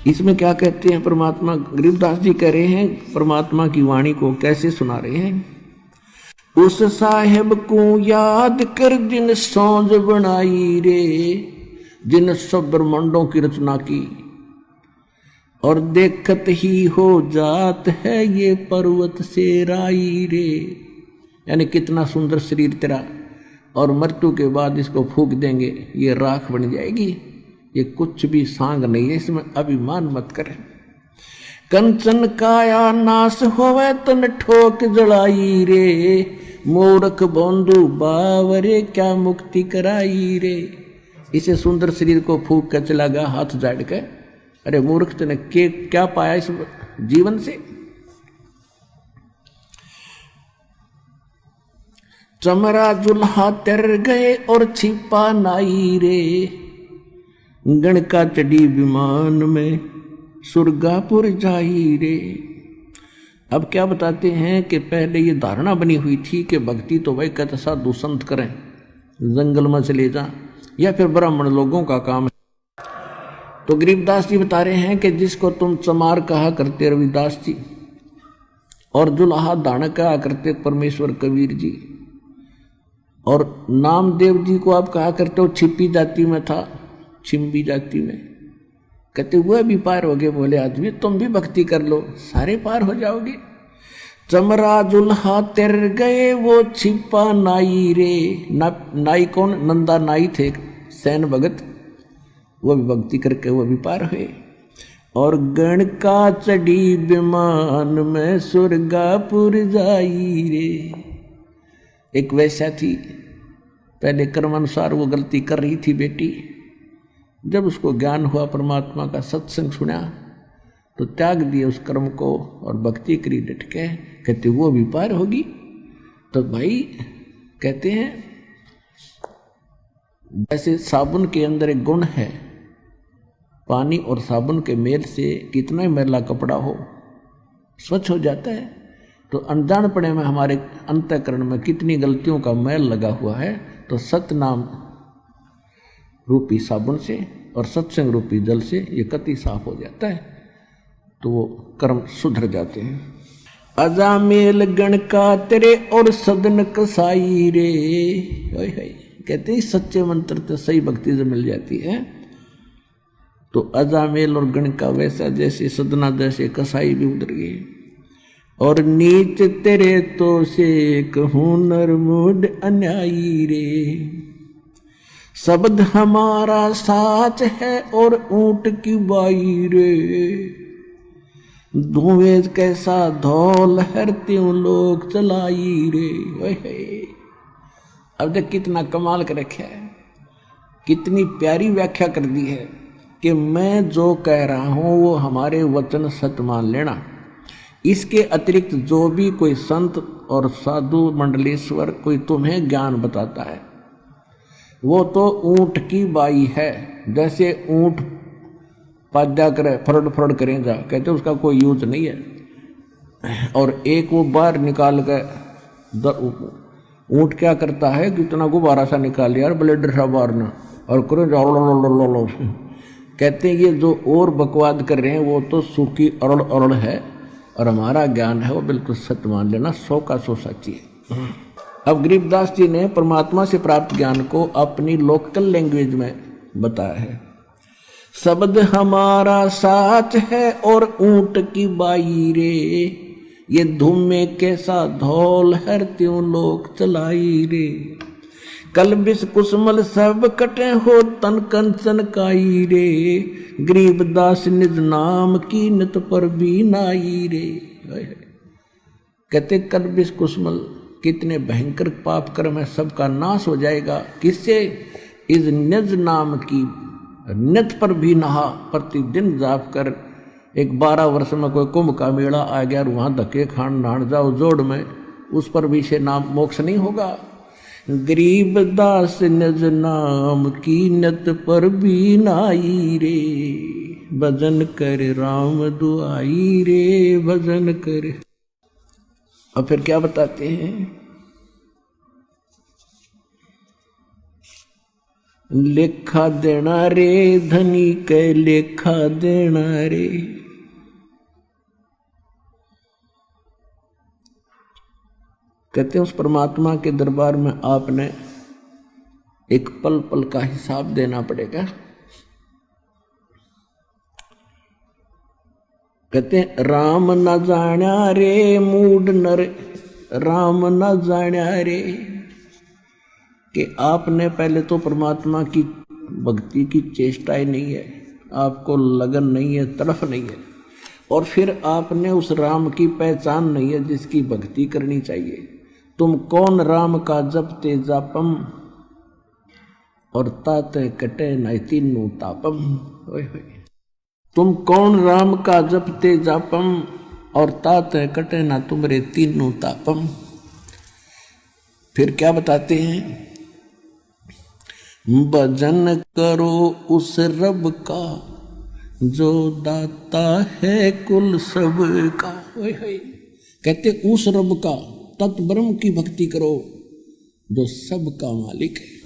इसमें क्या कहते हैं परमात्मा, गरीबदास जी कह रहे हैं परमात्मा की वाणी को कैसे सुना रहे हैं। उस साहेब को याद कर जिन सौंज बनाई रे, जिन सब ब्रह्मांडों की रचना की, और देखत ही हो जात है ये पर्वत से राई रे। यानी कितना सुंदर शरीर तेरा, और मृत्यु के बाद इसको फूंक देंगे, ये राख बन जाएगी। ये कुछ भी सांग नहीं है, इसमें अभिमान मत कर। कंचन काया नाश होवे तन ठोक जड़ाई रे, मूर्ख बोंदू बावरे क्या मुक्ति कराई रे। इसे सुंदर शरीर को फूंक कर चला गया हाथ झाड़ के। अरे मूर्ख, तूने क्या पाया इस जीवन से। चमरा जुल्हा तर गए और छिपा नाई रे, गणका चढ़ी विमान में सुरगापुर जाई रे। अब क्या बताते हैं कि पहले ये धारणा बनी हुई थी कि भक्ति तो वही कहता साधु संत करें, जंगल में चले जा, या फिर ब्राह्मण लोगों का काम है। तो गरीबदास जी बता रहे हैं कि जिसको तुम चमार कहा करते रविदास जी, और जुल्हा दान कहा करते परमेश्वर कबीर जी, और नामदेव जी को आप कहा करते हो छिपी जाति में था, छिम्बी जाति में, कहते हुए भी पार हो गए। बोले आदमी तुम भी भक्ति कर लो, सारे पार हो जाओगे। चमरा जुल्हा तर गए वो छिपा नाई रे। नाई कौन? नंदा नाई थे, सैन भगत, वो भी भक्ति करके वो भी पार हुए। और गण का चढ़ी विमान में सुरगापुर जाई रे। एक वैसा थी, पहले कर्मानुसार वो गलती कर रही थी बेटी, जब उसको ज्ञान हुआ परमात्मा का, सत्संग सुना, तो त्याग दिए उस कर्म को और भक्ति करी डट के। कहते वो भी पार होगी। तो भाई कहते हैं जैसे साबुन के अंदर एक गुण है, पानी और साबुन के मेल से कितना ही मैला कपड़ा हो स्वच्छ हो जाता है। तो अनजानपणे में हमारे अंतःकरण में कितनी गलतियों का मैल लगा हुआ है, तो सतनाम रूपी साबुन से और सत्संग रूपी जल से ये कति साफ हो जाता है, तो वो कर्म सुधर जाते हैं। अजामेल गण का तेरे और सदन कसाई रे। कहते हैं सच्चे मंत्र तो सही भक्ति से मिल जाती है। तो अजामेल और गण का वैसा जैसे सदना जैसे कसाई भी उधर गए। और नीच तेरे तो से कहूं नरमुड अन्यायी रे, शब्द हमारा साच है और ऊंट की बाई रे, धुएं कैसा धौल हर त्यों लोग चलाई रे। अब देख कितना कमाल कर रखा है, कितनी प्यारी व्याख्या कर दी है कि मैं जो कह रहा हूं वो हमारे वचन सत्य मान लेना। इसके अतिरिक्त जो भी कोई संत और साधु मंडलेश्वर कोई तुम्हें ज्ञान बताता है, वो तो ऊंट की बाई है। जैसे ऊंट पाजा करे, फरड़ फरड़ करें जा, कहते उसका कोई यूज नहीं है। और एक वो बाहर निकाल कर ऊंट क्या करता है कि इतना गुब्बारा सा निकाल लिया ब्लेडर सा बाहर ना, और करें जाओ। कहते हैं ये जो और बकवाद कर रहे हैं वो तो सूखी अरड़ अरड़ है, और हमारा ज्ञान है वो बिल्कुल सत्य मान लेना, 100 का 100 सच्ची है। अब गरीबदास जी ने परमात्मा से प्राप्त ज्ञान को अपनी लोकल लैंग्वेज में बताया है। शब्द हमारा साच है और ऊंट की बाई रे, ये धूम में कैसा धौल हर त्यों लोग चलाई रे, कल बिस कुसमल सब कटे हो तन कंचन काई रे, गरीबदास निज नाम की नित पर भी नाई रे। कहते कल बिस कुसमल, कितने भयंकर पाप कर्म है, सबका नाश हो जाएगा। किससे? इस निज नाम की नित पर भी नहा, प्रतिदिन जाप कर। एक 12 वर्ष में कोई कुंभ का मेला आ गया और वहां धक्के खान नहान जाओ जोड़ में, उस पर भी से नाम मोक्ष नहीं होगा। गरीबदास निज नाम की नित पर भी नाई रे, भजन कर राम दुआई रे, भजन कर। और फिर क्या बताते हैं? लेखा देना रे धनी के लेखा देना रे। कहते हैं उस परमात्मा के दरबार में आपने एक पल पल का हिसाब देना पड़ेगा। कहते हैं राम न जाना रे मूड नर, राम न जाना रे, कि आपने पहले तो परमात्मा की भक्ति की चेष्टा ही नहीं है, आपको लगन नहीं है, तड़फ नहीं है, और फिर आपने उस राम की पहचान नहीं है जिसकी भक्ति करनी चाहिए। तुम कौन राम का जपते जापम और ताते कटे न तीनों तापम। ओए होए, तुम कौन राम का जपते जापम और ताते कटे न तुमरे तीनों तापम। फिर क्या बताते हैं, भजन करो उस रब का जो दाता है कुल सब का। ओए होए, कहते उस रब का, तत् ब्रह्म की भक्ति करो जो सब का मालिक है।